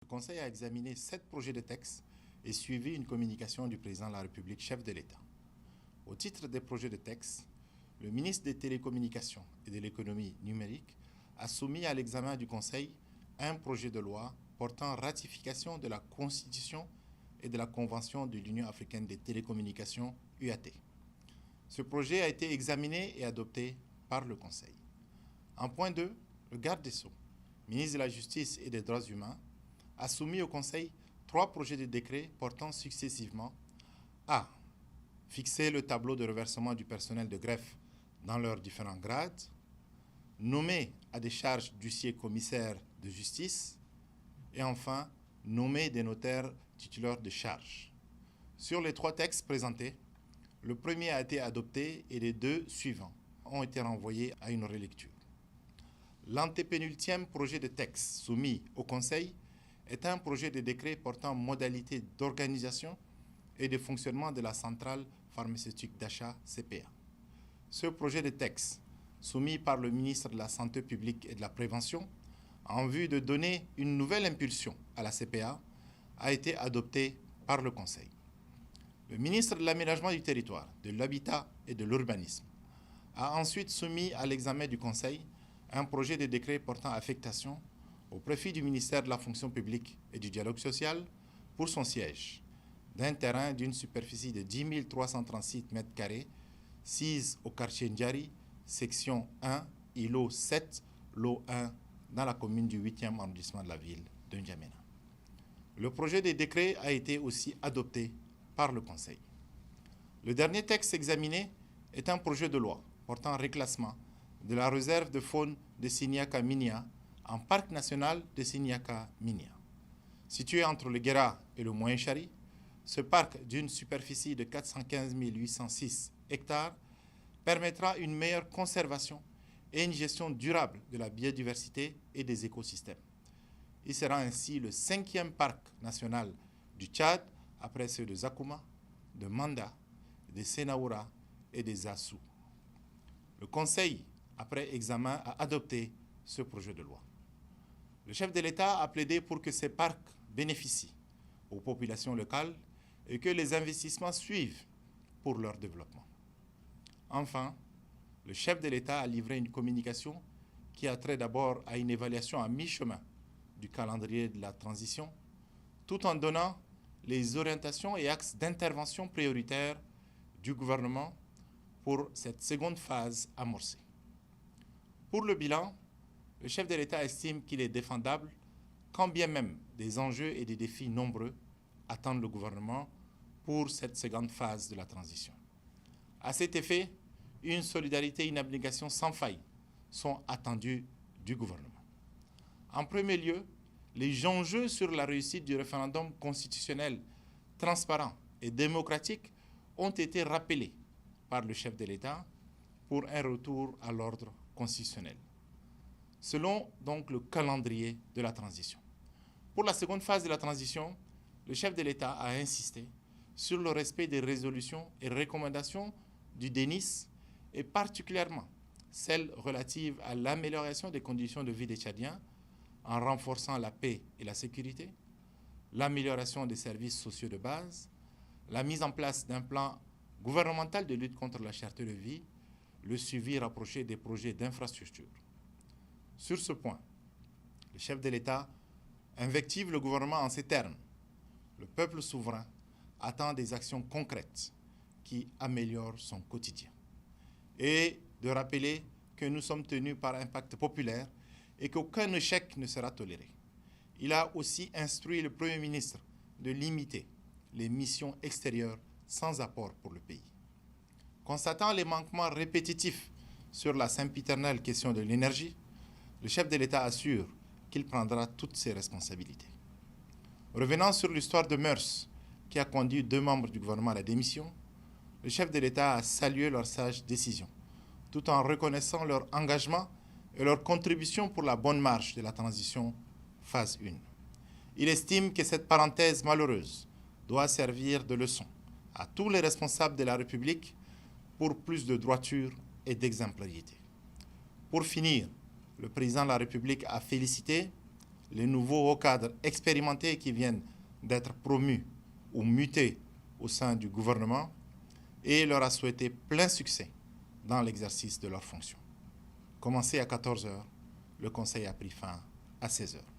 Le Conseil a examiné 7 projets de texte et suivi une communication du président de la République, chef de l'État. Au titre des projets de texte, le ministre des Télécommunications et de l'Économie numérique a soumis à l'examen du Conseil un projet de loi portant ratification de la Constitution et de la Convention de l'Union africaine des télécommunications UAT. Ce projet a été examiné et adopté par le Conseil. En point 2, le garde des Sceaux, ministre de la Justice et des Droits humains, a soumis au Conseil 3 projets de décret portant successivement à fixer le tableau de reversement du personnel de greffe dans leurs différents grades, nommer à des charges d'huissier commissaire de justice et enfin nommer des notaires titulaires de charges. Sur les 3 textes présentés, le premier a été adopté et les 2 suivants ont été renvoyés à une relecture. L'antépénultième projet de texte soumis au Conseil est un projet de décret portant modalités d'organisation et de fonctionnement de la centrale pharmaceutique d'achat CPA. Ce projet de texte, soumis par le ministre de la Santé publique et de la Prévention, en vue de donner une nouvelle impulsion à la CPA, a été adopté par le Conseil. Le ministre de l'Aménagement du territoire, de l'Habitat et de l'Urbanisme a ensuite soumis à l'examen du Conseil un projet de décret portant affectation au préfet du ministère de la Fonction publique et du Dialogue social pour son siège d'un terrain d'une superficie de 10 336 m², 6 au quartier Ndjari, section 1, îlot 7, lot 1, dans la commune du 8e arrondissement de la ville de N'Djamena. Le projet de décret a été aussi adopté par le Conseil. Le dernier texte examiné est un projet de loi portant reclassement de la réserve de faune de Siniaka-Minya en parc national de Siniaka-Minya. Situé entre le Guéra et le Moyen-Chari, ce parc d'une superficie de 415 806 hectares permettra une meilleure conservation et une gestion durable de la biodiversité et des écosystèmes. Il sera ainsi le 5e parc national du Tchad après ceux de Zakouma, de Manda, de Sénaoura et des Assou. Le Conseil, après examen, a adopté ce projet de loi. Le chef de l'État a plaidé pour que ces parcs bénéficient aux populations locales et que les investissements suivent pour leur développement. Enfin, le chef de l'État a livré une communication qui a trait d'abord à une évaluation à mi-chemin du calendrier de la transition, tout en donnant les orientations et axes d'intervention prioritaires du gouvernement pour cette seconde phase amorcée. Pour le bilan, le chef de l'État estime qu'il est défendable, quand bien même des enjeux et des défis nombreux attendent le gouvernement pour cette seconde phase de la transition. À cet effet, une solidarité et une abnégation sans faille sont attendues du gouvernement. En premier lieu, les enjeux sur la réussite du référendum constitutionnel transparent et démocratique ont été rappelés par le chef de l'État pour un retour à l'ordre constitutionnel, selon donc le calendrier de la transition. Pour la seconde phase de la transition, le chef de l'État a insisté sur le respect des résolutions et recommandations du DENIS et particulièrement celles relatives à l'amélioration des conditions de vie des Tchadiens en renforçant la paix et la sécurité, l'amélioration des services sociaux de base, la mise en place d'un plan gouvernemental de lutte contre la cherté de vie, le suivi rapproché des projets d'infrastructure. Sur ce point, le chef de l'État invective le gouvernement en ces termes. Le peuple souverain attend des actions concrètes qui améliorent son quotidien. Et de rappeler que nous sommes tenus par un pacte populaire et qu'aucun échec ne sera toléré. Il a aussi instruit le Premier ministre de limiter les missions extérieures sans apport pour le pays. Constatant les manquements répétitifs sur la sempiternelle question de l'énergie, le chef de l'État assure qu'il prendra toutes ses responsabilités. Revenant sur l'histoire de mœurs qui a conduit 2 membres du gouvernement à la démission, le chef de l'État a salué leur sage décision, tout en reconnaissant leur engagement et leur contribution pour la bonne marche de la transition phase 1. Il estime que cette parenthèse malheureuse doit servir de leçon à tous les responsables de la République pour plus de droiture et d'exemplarité. Pour finir, le président de la République a félicité les nouveaux hauts cadres expérimentés qui viennent d'être promus ou mutés au sein du gouvernement et leur a souhaité plein succès dans l'exercice de leurs fonctions. Commencé à 14 h, le conseil a pris fin à 16 h.